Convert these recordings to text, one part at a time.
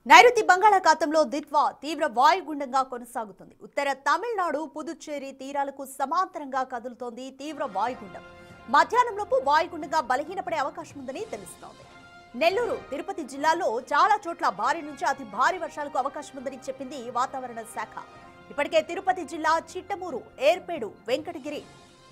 నైరుతి బంగాళాఖాతంలో దిత్వా తీవ్ర వాయుగుండంగా కొనసాగుతుంది. ఉత్తర తమిళనాడు, పుదుచ్చేరి తీరాలకు సమాంతరంగా కదులుతోంది తీవ్ర వాయుగుండం. మధ్యాహ్నంలోపు వాయుగుండంగా బలహీనపడే అవకాశం ఉందని తెలుస్తోంది. నెల్లూరు, తిరుపతి జిల్లాల్లో చాలా చోట్ల భారీ నుంచి అతి భారీ వర్షాలకు అవకాశం ఉందని చెప్పింది వాతావరణ శాఖ. ఇప్పటికే తిరుపతి జిల్లా చిట్టమూరు, ఏర్పేడు, వెంకటగిరి,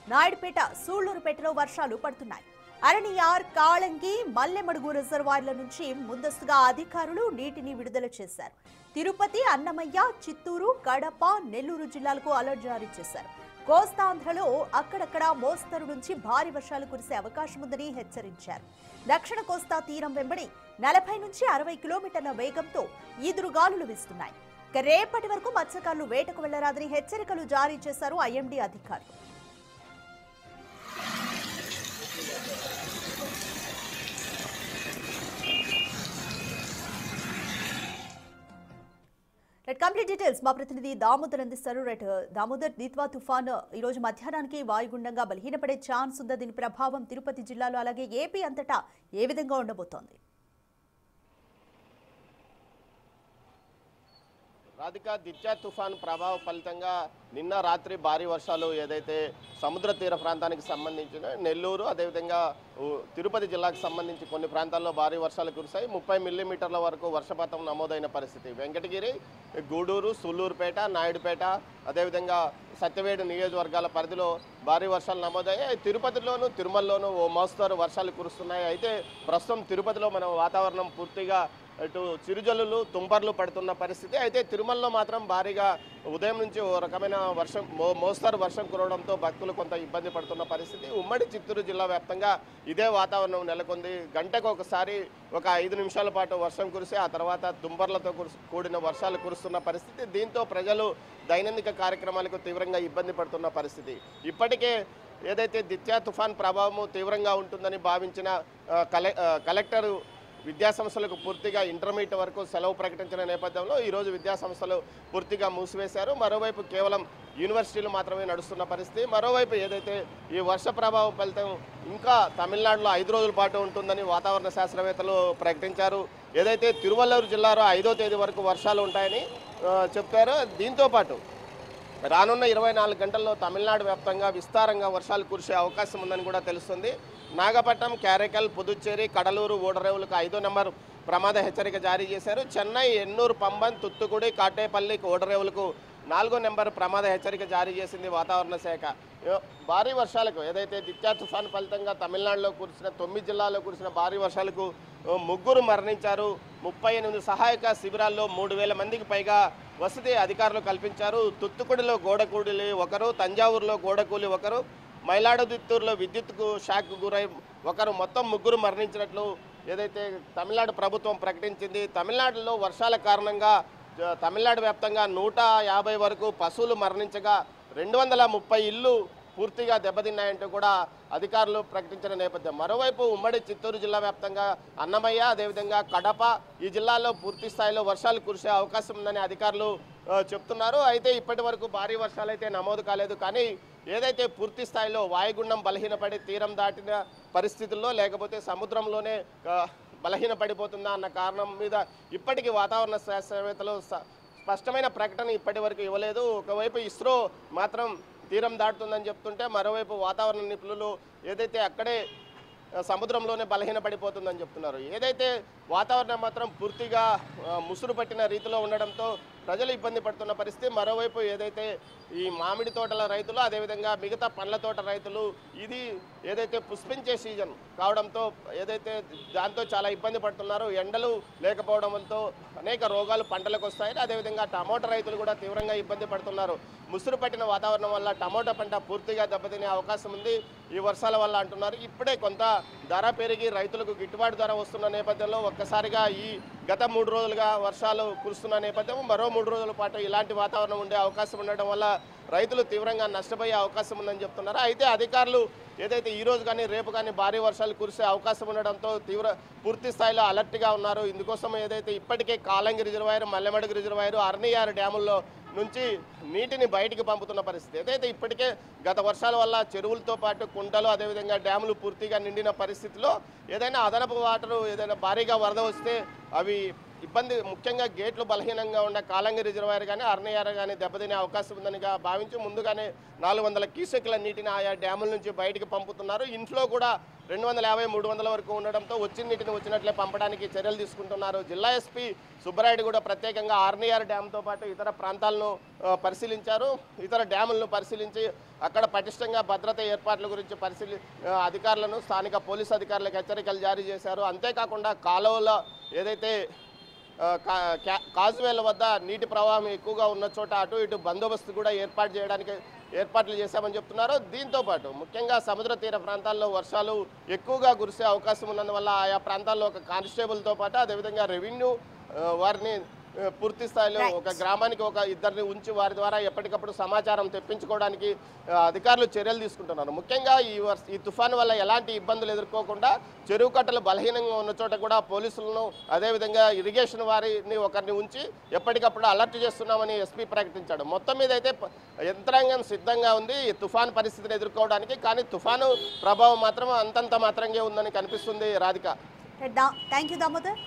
నాయుడుపేట, సూళ్లూరుపేటలో వర్షాలు పడుతున్నాయి. అరణియార్, కాళంగి, మల్లెమడుగు రిజర్వాయర్ల నుంచి ముందస్తుగా అధికారులు నీటిని విడుదల చేశారు. తిరుపతి, అన్నమయ్య, చిత్తూరు, కడప, నెల్లూరు జిల్లాలకు అలర్ట్ జారీ చేశారు. కోస్తాంధ్రలో అక్కడక్కడ మోస్తరు నుంచి భారీ వర్షాలు కురిసే అవకాశం ఉందని హెచ్చరించారు. దక్షిణ కోస్తా తీరం వెంబడి 40 నుంచి 60 కిలోమీటర్ల వేగంతో ఈదురుగాలులు వీస్తున్నాయి. రేపటి వరకు మత్స్యకారులు వేటకు వెళ్లరాదని హెచ్చరికలు జారీ చేశారు ఐఎండీ అధికారులు. కంప్లీట్ డీటెయిల్స్ మా ప్రతినిధి దామోదర్ అందిస్తారు. దామోదర్, దిత్వా తుఫాన్ ఈ రోజు మధ్యాహ్నానికి వాయుగుండంగా బలహీనపడే ఛాన్స్ ఉందా? దీని ప్రభావం తిరుపతి జిల్లాలో అలాగే ఏపీ అంతటా ఏ విధంగా ఉండబోతోంది? రాధిక, దిత్వా తుఫాన్ ప్రభావ ఫలితంగా నిన్న రాత్రి భారీ వర్షాలు ఏదైతే సముద్ర తీర ప్రాంతానికి సంబంధించిన నెల్లూరు, అదేవిధంగా తిరుపతి జిల్లాకు సంబంధించి కొన్ని ప్రాంతాల్లో భారీ వర్షాలు కురిశాయి. 30 మిల్లీమీటర్ల వరకు వర్షపాతం నమోదైన పరిస్థితి. వెంకటగిరి, గూడూరు, సూళ్లూరుపేట, నాయుడుపేట, అదేవిధంగా సత్యవేడు నియోజకవర్గాల పరిధిలో భారీ వర్షాలు నమోదయ్యాయి. తిరుపతిలోను, తిరుమలలోనూ ఓ మోస్తరు వర్షాలు కురుస్తున్నాయి. అయితే ప్రస్తుతం తిరుపతిలో మనం వాతావరణం పూర్తిగా ఇటు చిరుజల్లులు, తుంపర్లు పడుతున్న పరిస్థితి. అయితే తిరుమలలో మాత్రం భారీగా ఉదయం నుంచి ఓ రకమైన వర్షం, మోస్తరు వర్షం కురవడంతో భక్తులు కొంత ఇబ్బంది పడుతున్న పరిస్థితి. ఉమ్మడి చిత్తూరు జిల్లా వ్యాప్తంగా ఇదే వాతావరణం నెలకొంది. గంటకు ఒకసారి ఒక 5 నిమిషాల పాటు వర్షం కురిసి ఆ తర్వాత తుంపర్లతో కూడిన వర్షాలు కురుస్తున్న పరిస్థితి. దీంతో ప్రజలు దైనందిక కార్యక్రమాలకు తీవ్రంగా ఇబ్బంది పడుతున్న పరిస్థితి. ఇప్పటికే ఏదైతే దిత్వా తుఫాన్ ప్రభావము తీవ్రంగా ఉంటుందని భావించిన కలెక్టర్ విద్యాసంస్థలకు పూర్తిగా ఇంటర్మీడియట్ వరకు సెలవు ప్రకటించిన నేపథ్యంలో ఈరోజు విద్యాసంస్థలు పూర్తిగా మూసివేశారు. మరోవైపు కేవలం యూనివర్సిటీలు మాత్రమే నడుస్తున్న పరిస్థితి. మరోవైపు ఏదైతే ఈ వర్ష ప్రభావం ఫలితం ఇంకా తమిళనాడులో 5 రోజుల పాటు ఉంటుందని వాతావరణ శాస్త్రవేత్తలు ప్రకటించారు. ఏదైతే తిరువల్లూరు జిల్లాలో 5వ తేదీ వరకు వర్షాలు ఉంటాయని చెప్పారు. దీంతోపాటు రానున్న 24 గంటల్లో తమిళనాడు వ్యాప్తంగా విస్తారంగా వర్షాలు కురిసే అవకాశం ఉందని కూడా తెలుస్తుంది. నాగపట్నం, క్యారెకల్, పుదుచ్చేరి, కడలూరు, ఓడరేవులకు 5వ నెంబర్ ప్రమాద హెచ్చరిక జారీ చేశారు. చెన్నై, ఎన్నూరు, పంబన్, తుత్తుకుడి, కాటేపల్లి, ఓడరేవులకు 4వ నెంబర్ ప్రమాద హెచ్చరిక జారీ చేసింది వాతావరణ శాఖ. భారీ వర్షాలకు ఏదైతే దిత్వా తుఫాన్ ఫలితంగా తమిళనాడులో కురిసిన 9 జిల్లాల్లో కురిసిన భారీ వర్షాలకు 3 మరణించారు. 38 సహాయక శిబిరాల్లో 3000 మందికి పైగా వసతి అధికారులు కల్పించారు. తుత్తుకుడిలో గోడకూలి ఒకరు, తంజావూరులో గోడకూలి ఒకరు, మైలాడుదిత్తూరులో విద్యుత్కు షాక్ గురై ఒకరు, మొత్తం 3 మరణించినట్లు ఏదైతే తమిళనాడు ప్రభుత్వం ప్రకటించింది. తమిళనాడులో వర్షాల కారణంగా తమిళనాడు వ్యాప్తంగా 150 వరకు పశువులు మరణించగా 230 ఇళ్ళు పూర్తిగా దెబ్బతిన్నాయంటూ కూడా అధికారులు ప్రకటించిన నేపథ్యం. మరోవైపు ఉమ్మడి చిత్తూరు జిల్లా వ్యాప్తంగా అన్నమయ్య, అదేవిధంగా కడప, ఈ జిల్లాల్లో పూర్తి స్థాయిలో వర్షాలు కురిసే అవకాశం ఉందని అధికారులు చెప్తున్నారు. అయితే ఇప్పటి వరకు భారీ వర్షాలు అయితే నమోదు కాలేదు. కానీ ఏదైతే పూర్తి స్థాయిలో వాయుగుండం బలహీనపడి తీరం దాటిన పరిస్థితుల్లో లేకపోతే సముద్రంలోనే బలహీనపడిపోతుందా అన్న కారణం మీద ఇప్పటికీ వాతావరణ శాస్త్రవేత్తలు స్పష్టమైన ప్రకటన ఇప్పటి వరకు ఇవ్వలేదు. ఒకవైపు ఇస్రో మాత్రం తీరం దాటుతుందని చెప్తుంటే మరోవైపు వాతావరణ నిపుణులు ఏదైతే అక్కడే సముద్రంలోనే బలహీనపడిపోతుందని చెప్తున్నారు. ఏదైతే వాతావరణం మాత్రం పూర్తిగా ముసురు పట్టిన రీతిలో ఉండడంతో ప్రజలు ఇబ్బంది పడుతున్న పరిస్థితి. మరోవైపు ఏదైతే ఈ మామిడి తోటల రైతులు, అదేవిధంగా మిగతా పండ్ల తోట రైతులు, ఇది ఏదైతే పుష్పించే సీజన్ కావడంతో ఏదైతే దాంతో చాలా ఇబ్బంది పడుతున్నారు. ఎండలు లేకపోవడంతో అనేక రోగాలు పంటలకు వస్తాయని, అదేవిధంగా టమోటా రైతులు కూడా తీవ్రంగా ఇబ్బంది పడుతున్నారు. ముసురు పట్టిన వాతావరణం వల్ల టమోటా పంట పూర్తిగా దెబ్బతినే అవకాశం ఉంది ఈ వర్షాల వల్ల అంటున్నారు. ఇప్పుడే కొంత ధర పెరిగి రైతులకు గిట్టుబాటు ధర వస్తున్న నేపథ్యంలో ఒక్కసారిగా ఈ గత 3 రోజులుగా వర్షాలు కురుస్తున్న నేపథ్యం మరో 3 రోజుల పాటు ఇలాంటి వాతావరణం ఉండే అవకాశం ఉండడం వల్ల రైతులు తీవ్రంగా నష్టపోయే అవకాశం ఉందని చెప్తున్నారు. అయితే అధికారులు ఏదైతే ఈ రోజు కానీ రేపు కానీ భారీ వర్షాలు కురిసే అవకాశం ఉండడంతో పూర్తి స్థాయిలో అలర్ట్గా ఉన్నారు. ఇందుకోసం ఏదైతే ఇప్పటికే కాళంగి రిజర్వాయర్, మల్లెమడుగు రిజర్వాయర్, అరణియార్ డ్యాముల్లో నుంచి నీటిని బయటికి పంపుతున్న పరిస్థితి. ఏదైతే ఇప్పటికే గత వర్షాల వల్ల చెరువులతో పాటు కుంటలు, అదేవిధంగా డ్యాములు పూర్తిగా నిండిన పరిస్థితిలో ఏదైనా అదనపు వాటరు ఏదైనా భారీగా వరద వస్తే అవి ఇబ్బంది, ముఖ్యంగా గేట్లు బలహీనంగా ఉన్న కాలంగి రిజర్వాయర్ కానీ అర్నయార్ కానీ దెబ్బతినే అవకాశం ఉందని భావించి ముందుగానే 400 క్యూసెక్ల నీటిని ఆయా డ్యాముల నుంచి బయటికి పంపుతున్నారు. ఇన్ఫ్లో కూడా 250-300 వరకు ఉండడంతో వచ్చిన నీటిని వచ్చినట్లే పంపడానికి చర్యలు తీసుకుంటున్నారు. జిల్లా ఎస్పీ సుబ్బరాయుడు కూడా ప్రత్యేకంగా ఆర్నియార్ డ్యాంతో పాటు ఇతర ప్రాంతాలను పరిశీలించారు. ఇతర డ్యాములను పరిశీలించి అక్కడ పటిష్టంగా భద్రత ఏర్పాట్ల గురించి అధికారులను స్థానిక పోలీసు అధికారులకు హెచ్చరికలు జారీ చేశారు. అంతేకాకుండా కాలువలో ఏదైతే కాజువేల వద్ద నీటి ప్రవాహం ఎక్కువగా ఉన్న చోట అటు ఇటు బందోబస్తు కూడా ఏర్పాట్లు చేశామని చెప్తున్నారు. దీంతో పాటు ముఖ్యంగా సముద్ర తీర ప్రాంతాల్లో వర్షాలు ఎక్కువగా కురిసే అవకాశం ఉన్నందువల్ల ఆయా ప్రాంతాల్లో ఒక కానిస్టేబుల్తో పాటు అదేవిధంగా రెవెన్యూ వారిని పూర్తి స్థాయిలో ఒక గ్రామానికి ఒక ఇద్దరిని ఉంచి వారి ద్వారా ఎప్పటికప్పుడు సమాచారం తెప్పించుకోవడానికి అధికారులు చర్యలు తీసుకుంటున్నారు. ముఖ్యంగా ఈ తుఫాను వల్ల ఎలాంటి ఇబ్బందులు ఎదుర్కోకుండా చెరువు కట్టలు బలహీనంగా ఉన్న చోట కూడా పోలీసులను అదేవిధంగా ఇరిగేషన్ వారిని ఒకరిని ఉంచి ఎప్పటికప్పుడు అలర్ట్ చేస్తున్నామని ఎస్పీ ప్రకటించాడు. మొత్తం మీద అయితే యంత్రాంగం సిద్ధంగా ఉంది ఈ తుఫాను పరిస్థితిని ఎదుర్కోవడానికి. కానీ తుఫాను ప్రభావం మాత్రం అంతంత మాత్రంగా ఉందని కనిపిస్తుంది. రాధిక. Thank you Damodar.